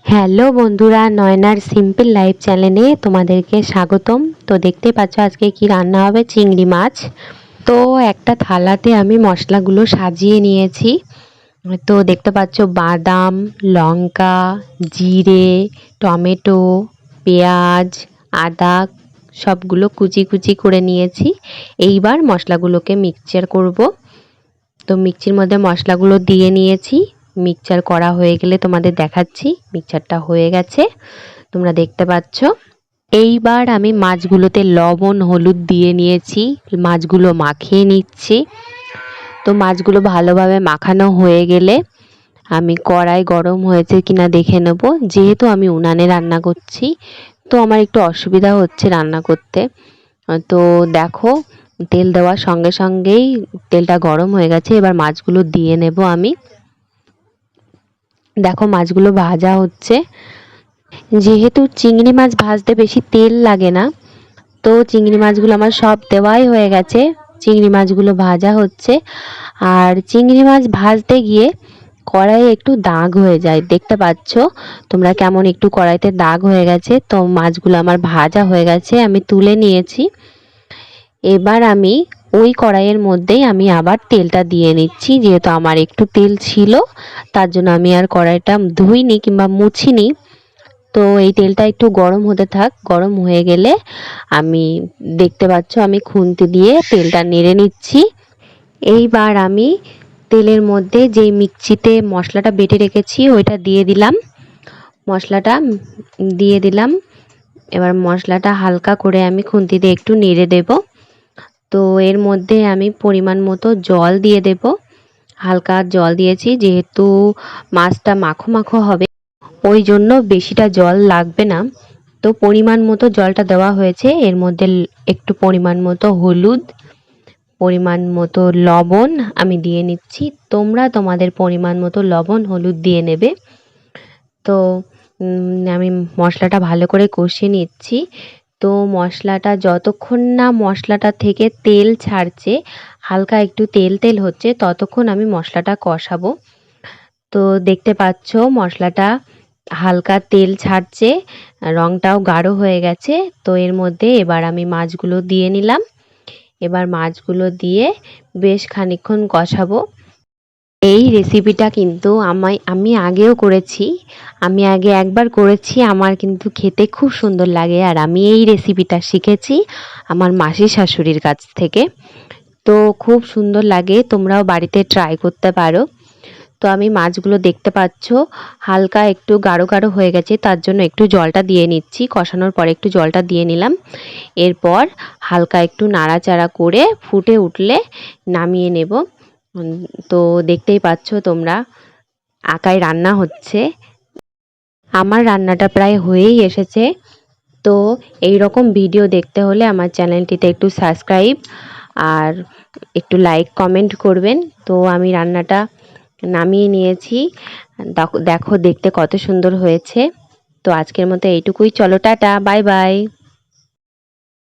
Hello বন্ধুরা, Nayanar simple life চ্যানেলে তোমাদেরকে স্বাগতম। তো দেখতে পাচ্ছ আজকে কি রান্না হবে, চিংড়ি মাছ। তো একটা থালাতে আমি মশলাগুলো সাজিয়ে নিয়েছি। তো দেখতে পাচ্ছ বাদাম, লঙ্কা, জিরে, টমেটো, পেঁয়াজ, আদা সবগুলো কুচি কুচি করে নিয়েছি। এইবার মশলাগুলোকে মিক্সচার করব। তো মিক্সির মধ্যে মশলাগুলো দিয়ে নিয়েছি। মিক্সচার করা হয়ে গেলে তোমাদের দেখাচ্ছি। মিক্সচারটা হয়ে গেছে, তোমরা দেখতে পাচ্ছ। এইবার আমি মাছগুলোতে লবণ হলুদ দিয়ে নিয়েছি, মাছগুলো মাখিয়ে নিচ্ছি। তো মাছগুলো ভালোভাবে মাখানো হয়ে গেলে আমি কড়াই গরম হয়েছে কিনা দেখে নেব। যেহেতু আমি উনানে রান্না করছি, তো আমার একটু অসুবিধা হচ্ছে রান্না করতে। তো দেখো, তেল দেওয়ার সঙ্গে সঙ্গেই তেলটা গরম হয়ে গেছে। এবার মাছগুলো দিয়ে নেব আমি। দেখো মাছগুলো ভাজা হচ্ছে। যেহেতু চিংড়ি মাছ ভাজতে বেশি তেল লাগে না, তো চিংড়ি মাছগুলো আমার সব দেওয়াই হয়ে গেছে। চিংড়ি মাছগুলো ভাজা হচ্ছে। আর চিংড়ি মাছ ভাজতে গিয়ে কড়াইয়ে একটু দাগ হয়ে যায়, দেখতে পাচ্ছ তোমরা কেমন একটু কড়াইতে দাগ হয়ে গেছে। তো মাছগুলো আমার ভাজা হয়ে গেছে, আমি তুলে নিয়েছি। এবার আমি ওই কড়াইয়ের মধ্যেই আমি আবার তেলটা দিয়ে নিচ্ছি। যেহেতু আমার একটু তেল ছিল, তার জন্য আমি আর কড়াইটা ধুইনি কিংবা মুছিনি। তো এই তেলটা একটু গরম হতে থাক। গরম হয়ে গেলে আমি দেখতে পাচ্ছ আমি খুন্তি দিয়ে তেলটা নেড়ে নিচ্ছি। এইবার আমি তেলের মধ্যে যেই মিক্সিতে মশলাটা বেটে রেখেছি ওইটা দিয়ে দিলাম। মশলাটা দিয়ে দিলাম। এবার মশলাটা হালকা করে আমি খুন্তি দিয়ে একটু নেড়ে দেব। তো এর মধ্যে আমি পরিমাণ মতো জল দিয়ে দেব। হালকা জল দিয়েছি, যেহেতু মাছটা মাখো মাখো হবে, ওই জন্য বেশিটা জল লাগবে না। তো পরিমাণ মতো জলটা দেওয়া হয়েছে। এর মধ্যে একটু পরিমাণ মতো হলুদ, পরিমাণ মতো লবণ আমি দিয়ে নিচ্ছি। তোমরা তোমাদের পরিমাণ মতো লবণ হলুদ দিয়ে নেবে। তো আমি মশলাটা ভালো করে কষিয়ে নিচ্ছি। তো মশলাটা যতক্ষণ না মশলাটা থেকে তেল ছাড়ছে, হালকা একটু তেল তেল হচ্ছে, ততক্ষণ আমি মশলাটা কষাবো। তো দেখতে পাচ্ছ মশলাটা হালকা তেল ছাড়ছে, রঙটাও গাঢ় হয়ে গেছে। তো এর মধ্যে এবার আমি মাছগুলো দিয়ে নিলাম। এবার মাছগুলো দিয়ে বেশ খানিকক্ষণ কষাবো। এই রেসিপিটা কিন্তু আমি আগেও করেছি। আমি আগে একবার করেছি, আমার কিন্তু খেতে খুব সুন্দর লাগে। আর আমি এই রেসিপিটা শিখেছি আমার মাসি শাশুড়ির কাছ থেকে। তো খুব সুন্দর লাগে, তোমরাও বাড়িতে ট্রাই করতে পারো। তো আমি মাছগুলো দেখতে পাচ্ছ হালকা একটু গাঢ় গাঢ় হয়ে গেছে, তার জন্য একটু জলটা দিয়ে নিচ্ছি। কষানোর পরে একটু জলটা দিয়ে নিলাম। এরপর হালকা একটু নাড়াচাড়া করে ফুটে উঠলে নামিয়ে নেব। তো দেখতেই পাচ্ছ তোমরা, আকাই রান্না হচ্ছে। আমার রান্নাটা প্রায় হয়েই এসেছে। তো এই রকম ভিডিও দেখতে হলে আমার চ্যানেলটিতে একটু সাবস্ক্রাইব আর একটু লাইক কমেন্ট করবেন। তো আমি রান্নাটা নামিয়ে নিয়েছি। দেখো দেখতে কত সুন্দর হয়েছে। তো আজকের মতো এইটুকুই। চলো, টাটা, বাই বাই।